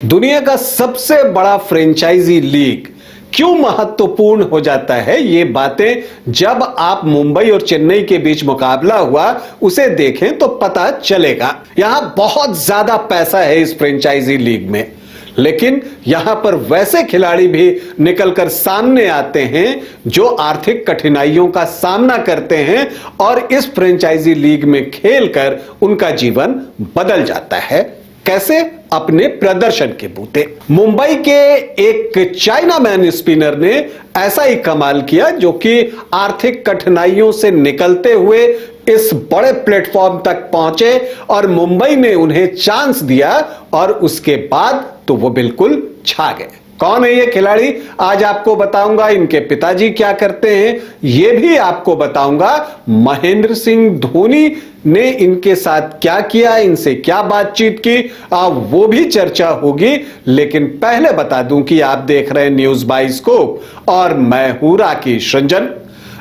दुनिया का सबसे बड़ा फ्रेंचाइजी लीग क्यों महत्वपूर्ण हो जाता है, ये बातें जब आप मुंबई और चेन्नई के बीच मुकाबला हुआ उसे देखें तो पता चलेगा। यहां बहुत ज्यादा पैसा है इस फ्रेंचाइजी लीग में, लेकिन यहां पर वैसे खिलाड़ी भी निकलकर सामने आते हैं जो आर्थिक कठिनाइयों का सामना करते हैं और इस फ्रेंचाइजी लीग में खेलकर उनका जीवन बदल जाता है। कैसे? अपने प्रदर्शन के बूते। मुंबई के एक चाइना मैन स्पिनर ने ऐसा ही कमाल किया जो कि आर्थिक कठिनाइयों से निकलते हुए इस बड़े प्लेटफॉर्म तक पहुंचे और मुंबई ने उन्हें चांस दिया और उसके बाद तो वो बिल्कुल छा गए। कौन है ये खिलाड़ी? आज आपको बताऊंगा। इनके पिताजी क्या करते हैं ये भी आपको बताऊंगा। महेंद्र सिंह धोनी ने इनके साथ क्या किया, इनसे क्या बातचीत की, वो भी चर्चा होगी। लेकिन पहले बता दूं कि आप देख रहे हैं न्यूज बाइस्कोप और मैं हूं राकेश रंजन।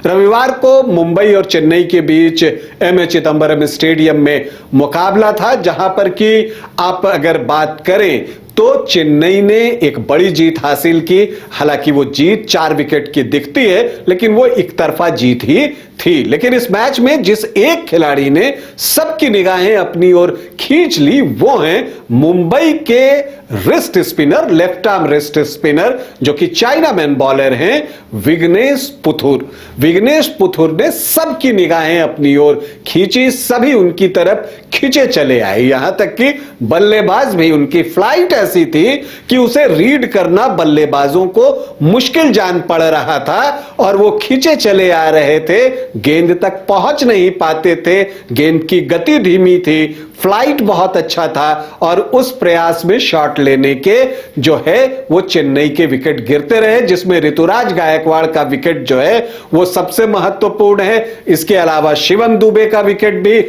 रविवार को मुंबई और चेन्नई के बीच एमए चिदंबरम स्टेडियम में मुकाबला था, जहां पर कि आप अगर बात करें तो चेन्नई ने एक बड़ी जीत हासिल की। हालांकि वो जीत 4 विकेट की दिखती है, लेकिन वो एक तरफा जीत ही थी। लेकिन इस मैच में जिस एक खिलाड़ी ने सबकी निगाहें अपनी ओर खींच ली वो हैं मुंबई के wrist spinner, left arm wrist spinner, जो कि चाइना मैन बॉलर हैं विघ्नेश पुथुर। विघ्नेश पुथुर ने सबकी निगाहें अपनी ओर खींची, सभी उनकी तरफ खींचे चले आए। यहां तक कि बल्लेबाज भी, उनकी फ्लाइट ऐसी थी कि उसे रीड करना बल्लेबाजों को मुश्किल जान पड़ रहा था और वो खींचे चले आ रहे थे, गेंद तक पहुंच नहीं पाते थे, गेंद की गति धीमी थी, फ्लाइट बहुत अच्छा था और उस प्रयास में शॉट लेने के जो है वो चेन्नई के विकेट गिरते रहे, जिसमें ऋतुराज गायकवाड़ का विकेट जो है वो सबसे महत्वपूर्ण है। इसके अलावा शिवम दुबे का विकेट भी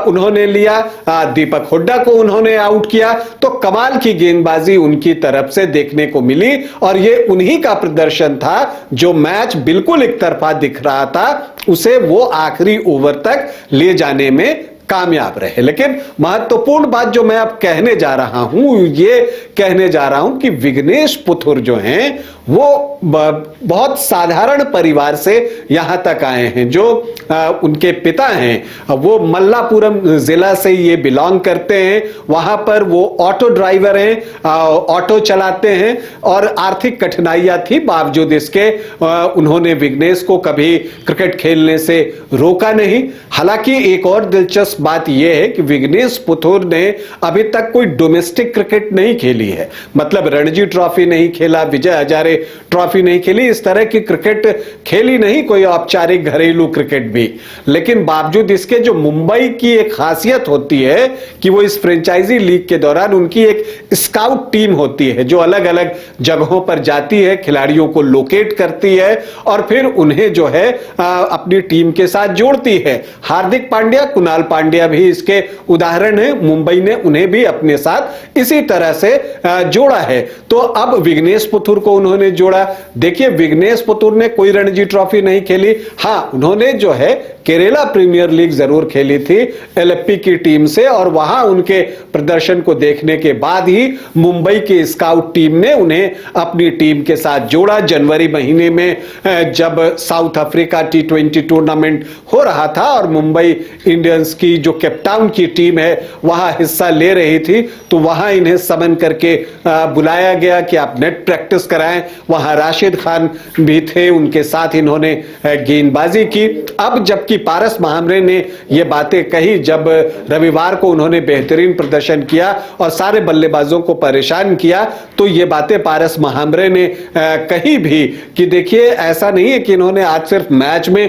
उन्होंने लिया, दीपक हुड्डा को उन्होंने आउट किया। तो कमाल की गेंदबाजी उनकी तरफ से देखने को मिली और ये उन्हीं का प्रदर्शन था जो मैच बिल्कुल एक तरफा दिख रहा था उसे वो आखिरी ओवर तक ले जाने में कामयाब रहे। लेकिन महत्वपूर्ण बात जो मैं अब कहने जा रहा हूं, ये कहने जा रहा हूं कि विघ्नेश पुथुर जो हैं वो बहुत साधारण परिवार से यहां तक आए हैं। जो उनके पिता हैं वो मल्लापुरम जिला से ये बिलोंग करते हैं। वहां पर वो ऑटो ड्राइवर हैं, ऑटो चलाते हैं और आर्थिक कठिनाइयां थी, बावजूद इसके उन्होंने विघ्नेश को कभी क्रिकेट खेलने से रोका नहीं। हालांकि एक और दिलचस्प बात यह है कि विघ्नेश पुथुर ने अभी तक कोई डोमेस्टिक क्रिकेट नहीं खेली है, मतलब रणजी ट्रॉफी नहीं खेला, विजय हजारे ट्रॉफी नहीं खेली, इस तरह की क्रिकेट खेली नहीं, कोई औपचारिक घरेलू क्रिकेट भी। लेकिन बावजूद इसके जो मुंबई की एक खासियत होती है कि वो इस फ्रेंचाइजी लीग के दौरान उनकी एक स्काउट टीम होती है जो अलग अलग जगहों पर जाती है, खिलाड़ियों को लोकेट करती है और फिर उन्हें जो है अपनी टीम के साथ जोड़ती है। हार्दिक पांड्या, कुणाल पांड्या भी इसके उदाहरण है। मुंबई ने उन्हें भी अपने साथ इसी तरह से जोड़ा है। तो अब विघ्नेश पुथुर को उन्होंने जोड़ा। देखिए, विघ्नेश पुथुर ने कोई रणजी ट्रॉफी नहीं खेली। हां, उन्होंने जो है केरला प्रीमियर लीग जरूर खेली थी एलएफपी की टीम से और वहां उनके प्रदर्शन को देखने के बाद ही मुंबई की स्काउट टीम ने उन्हें अपनी टीम के साथ जोड़ा। जनवरी महीने में जब साउथ अफ्रीका T20 टूर्नामेंट हो रहा था और मुंबई इंडियंस की जो केपटाउन की टीम है वहां हिस्सा ले रही थी, तो वहां इन्हें समन करके बुलाया गया कि आप नेट प्रैक्टिस कराएं। वहां राशिद खान भी थे, उनके साथ इन्होंने गेंदबाजी की। अब जबकि पारस महामरे ने यह बातें कही जब रविवार को उन्होंने बेहतरीन प्रदर्शन किया और सारे बल्लेबाजों को परेशान किया, तो ये बातें पारस महामरे ने कही भी कि देखिए, ऐसा नहीं है कि इन्होंने आज सिर्फ मैच में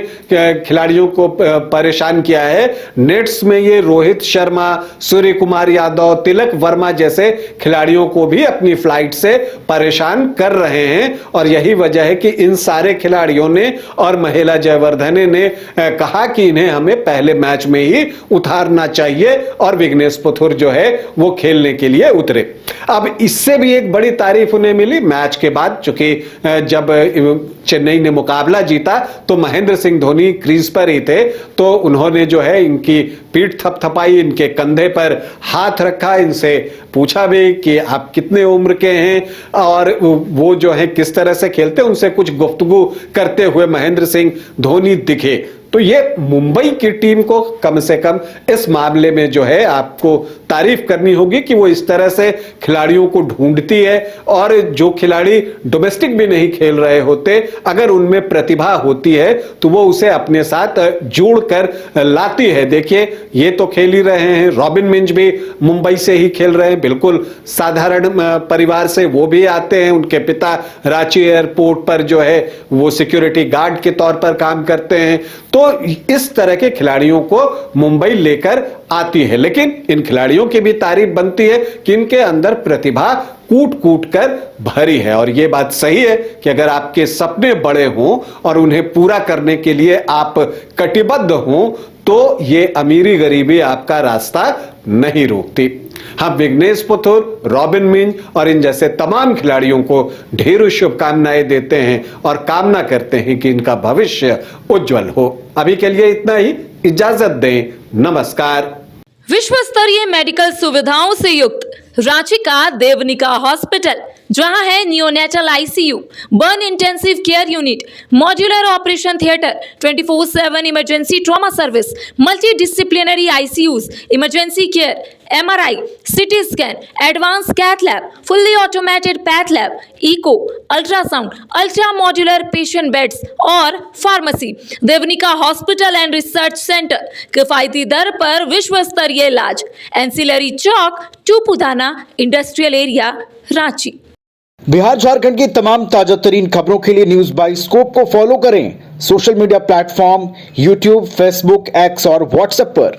खिलाड़ियों को परेशान किया है, नेट्स में ये रोहित शर्मा, सूर्य कुमार यादव, तिलक वर्मा जैसे खिलाड़ियों को भी अपनी फ्लाइट से परेशान कर रहे हैं। और यही वजह है कि इन सारे खिलाड़ियों ने और महिला जयवर्धने ने कहा कि इन्हें हमें पहले मैच में ही उतारना चाहिए और विघ्नेश पुथुर जो है वो खेलने के लिए उतरे। अब इससे भी एक बड़ी तारीफ उन्हें मिली मैच के बाद, चूंकि जब चेन्नई ने मुकाबला जीता तो महेंद्र सिंह धोनी क्रीज पर ही थे, तो उन्होंने जो है इनकी पीठ थपथपाई, इनके कंधे पर हाथ रखा, इनसे पूछा भी कि आप कितने उम्र के हैं और वो जो है किस तरह से खेलते हैं, उनसे कुछ गुफ्तगू करते हुए महेंद्र सिंह धोनी दिखे। तो ये मुंबई की टीम को कम से कम इस मामले में जो है आपको तारीफ करनी होगी कि वो इस तरह से खिलाड़ियों को ढूंढती है, और जो खिलाड़ी डोमेस्टिक भी नहीं खेल रहे होते, अगर उनमें प्रतिभा होती है तो वो उसे अपने साथ जोड़कर लाती है। देखिए, ये तो खेल ही रहे हैं, रॉबिन मिंज भी मुंबई से ही खेल रहे हैं, बिल्कुल साधारण परिवार से वो भी आते हैं। उनके पिता रांची एयरपोर्ट पर जो है वो सिक्योरिटी गार्ड के तौर पर काम करते हैं। तो इस तरह के खिलाड़ियों को मुंबई लेकर आती है, लेकिन इन खिलाड़ियों की भी तारीफ बनती है कि इनके अंदर प्रतिभा कूट कूट कर भरी है। और यह बात सही है कि अगर आपके सपने बड़े हों और उन्हें पूरा करने के लिए आप कटिबद्ध हों, तो ये अमीरी गरीबी आपका रास्ता नहीं रोकती। हम विघ्नेश पुथुर, रॉबिन मिंज और इन जैसे तमाम खिलाड़ियों को ढेरों शुभकामनाएं देते हैं और कामना करते हैं कि इनका भविष्य उज्जवल हो। अभी के लिए इतना ही, इजाजत दें, नमस्कार। विश्व स्तरीय मेडिकल सुविधाओं से युक्त रांची का देवनिका हॉस्पिटल, जहां है neonatal ICU, burn intensive care unit, modular operation theatre, 24/7 emergency trauma service, multi disciplinary ICUs, emergency care, MRI, CT scan, advance cath lab, fully automated path lab, echo, ultrasound, ultra modular patient beds और pharmacy. Devanika hospital and research centre, किफायती दर पर विश्व स्तरीय इलाज, ancillary Chowk, Tupudana industrial area, Ranchi. Bihar Jharkhand की तमाम ताजा तरीन खबरों के लिए न्यूज बाय स्कोप को फॉलो करें social media platform YouTube, Facebook, x और व्हाट्सएप पर।